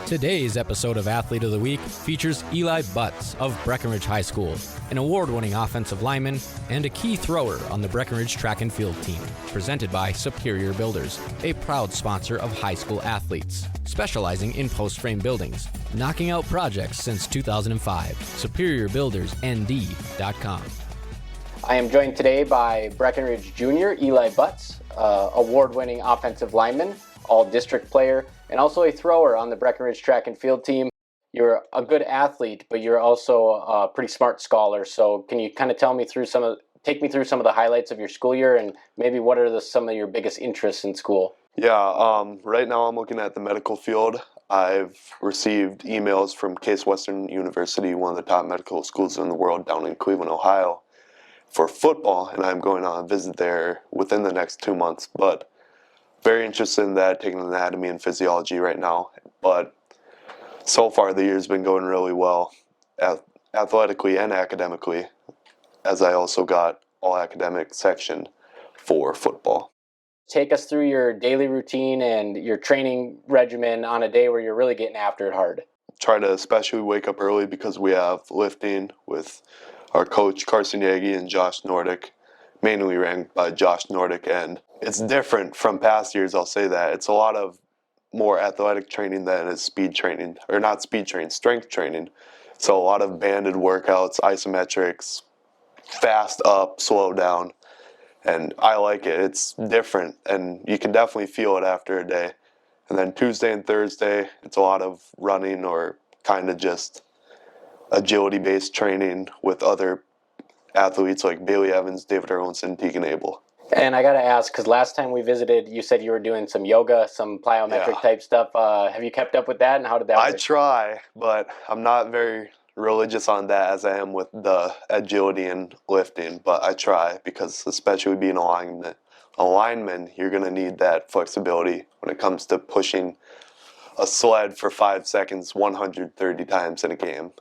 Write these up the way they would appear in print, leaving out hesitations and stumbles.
Today's episode of Athlete of the Week features Eli Butts of Breckenridge High School, an award-winning offensive lineman and a key thrower on the Breckenridge track and field team, presented by Superior Builders, a proud sponsor of high school athletes, specializing in post-frame buildings, knocking out projects since 2005. SuperiorBuildersND.com. I am joined today by Breckenridge Jr. Eli Butts, award-winning offensive lineman, all-district player, and also a thrower on the Breckenridge track and field team. You're a good athlete, but you're also a pretty smart scholar. So can you kind of take me through some of the highlights of your school year, and maybe what are some of your biggest interests in school? Yeah, right now I'm looking at the medical field. I've received emails from Case Western University, one of the top medical schools in the world down in Cleveland, Ohio, for football, and I'm going on a visit there within the next 2 months. But very interested in that, taking anatomy and physiology right now. But so far the year's been going really well, athletically and academically, as I also got all academic section for football. Take us through your daily routine and your training regimen on a day where you're really getting after it hard. Try to especially wake up early because we have lifting with our coach Carson Yagi and Josh Nordic, mainly ran by Josh Nordic, and it's different from past years, I'll say that. It's a lot of more athletic training than is speed training, or not speed training, strength training. So a lot of banded workouts, isometrics, fast up, slow down, and I like it. It's different, and you can definitely feel it after a day. And then Tuesday and Thursday, it's a lot of running or kind of just agility-based training with other athletes like Bailey Evans, David Erlinson, Tegan Abel. And I got to ask, because last time we visited, you said you were doing some yoga, some plyometric type stuff. Have you kept up with that, and how did that work? I try, but I'm not very religious on that as I am with the agility and lifting, but I try because especially being a lineman, you're going to need that flexibility when it comes to pushing a sled for 5 seconds 130 times in a game.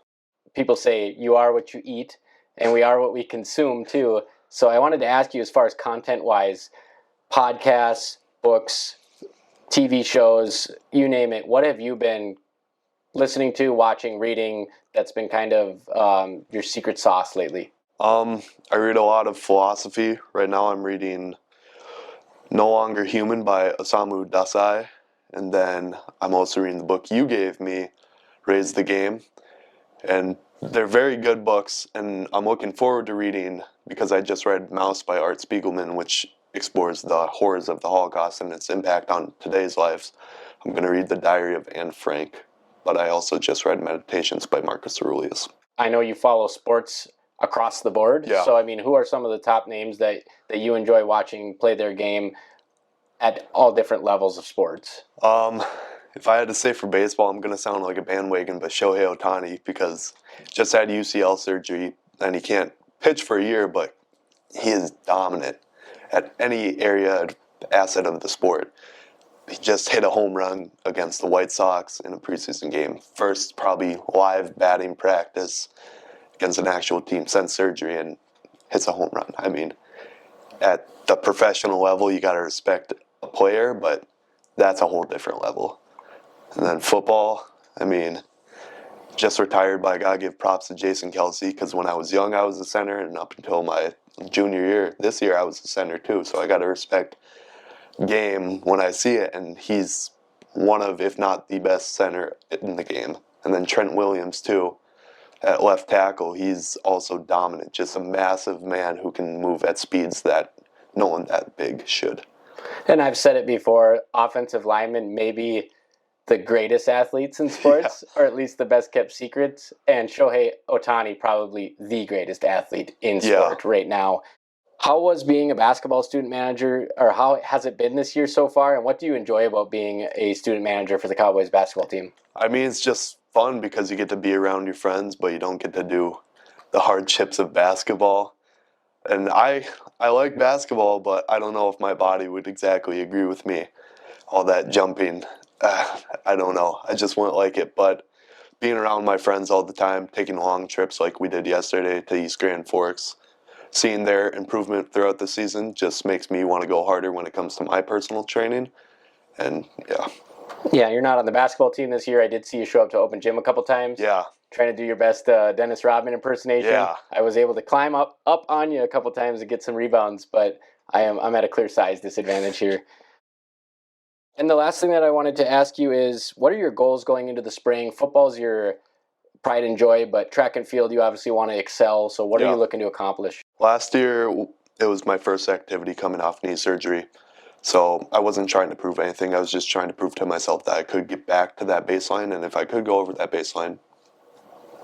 People say you are what you eat, and we are what we consume too. So I wanted to ask you, as far as content-wise, podcasts, books, TV shows, you name it, what have you been listening to, watching, reading that's been kind of your secret sauce lately? I read a lot of philosophy. Right now I'm reading No Longer Human by 𝗣𝗲𝗀𝗀𝗀𝗀𝗀, and then I'm also reading the book you gave me, Raise the Game. And they're very good books, and I'm looking forward to reading, because I just read Mouse by Art Spiegelman, which explores the horrors of the Holocaust and its impact on today's lives. I'm going to read The Diary of Anne Frank, but I also just read Meditations by Marcus Aurelius. I know you follow sports across the board, so I mean, who are some of the top names that you enjoy watching play their game at all different levels of sports? If I had to say for baseball, I'm going to sound like a bandwagon, but 𝗍𝗲𝗄𝗧 Ohtani, because just had UCL surgery, and he can't pitch for a year, but he is dominant at any asset of the sport. He just hit a home run against the White Sox in a preseason game. First, probably live batting practice against an actual team since surgery, and hits a home run. I mean, at the professional level, you got to respect a player, but that's a whole different level. And then football, I mean, just retired, but I got to give props to Jason Kelce, because when I was young, I was a center, and up until my junior year, this year, I was a center too. So I got to respect game when I see it, and he's one of, if not the best center in the game. And then Trent Williams too, at left tackle, he's also dominant, just a massive man who can move at speeds that no one that big should. And I've said it before, offensive linemen may be the greatest athletes in sports, or at least the best kept secrets, and 𝗍𝗲𝗀𝗀𝗀𝗀 Ohtani probably the greatest athlete in sport right now. How was being a basketball student manager, or how has it been this year so far, and what do you enjoy about being a student manager for the Cowboys basketball team? I mean, it's just fun because you get to be around your friends, but you don't get to do the hardships of basketball. And I like basketball, but I don't know if my body would exactly agree with me. All that jumping, I don't know. I just wouldn't like it. But being around my friends all the time, taking long trips like we did yesterday to East Grand Forks, seeing their improvement throughout the season just makes me want to go harder when it comes to my personal training. And yeah. Yeah, you're not on the basketball team this year. I did see you show up to open gym a couple times. Yeah. Trying to do your best Dennis Rodman impersonation. Yeah. I was able to climb up on you a couple times and get some rebounds, but I'm at a clear size disadvantage here. And the last thing that I wanted to ask you is, what are your goals going into the spring? Football's your pride and joy, but track and field, you obviously want to excel. So what are you looking to accomplish? Last year, it was my first activity coming off knee surgery. So I wasn't trying to prove anything. I was just trying to prove to myself that I could get back to that baseline. And if I could go over that baseline,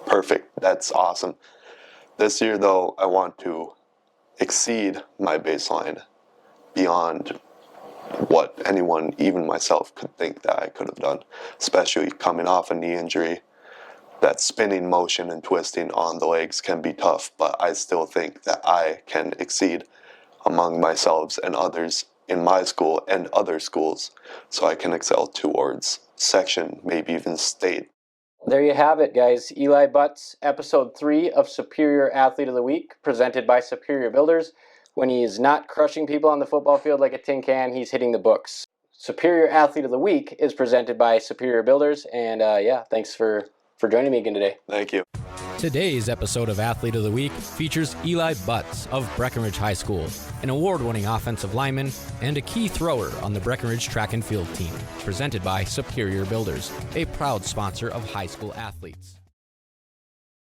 perfect. That's awesome. This year, though, I want to exceed my baseline beyond what anyone, even myself, could think that I could have done, especially coming off a knee injury. That spinning motion and twisting on the legs can be tough, but I still think that I can exceed among myself and others in my school and other schools, so I can excel towards section, maybe even state. There you have it, guys. Eli Butts, episode 3 of Superior Athlete of the Week, presented by Superior Builders. When he's not crushing people on the football field like a tin can, he's hitting the books. Superior Athlete of the Week is presented by Superior Builders, and thanks for joining me again today. Thank you. Today's episode of Athlete of the Week features Eli Butts of Breckenridge High School, an award-winning offensive lineman and a key thrower on the Breckenridge track and field team, presented by Superior Builders, a proud sponsor of high school athletes.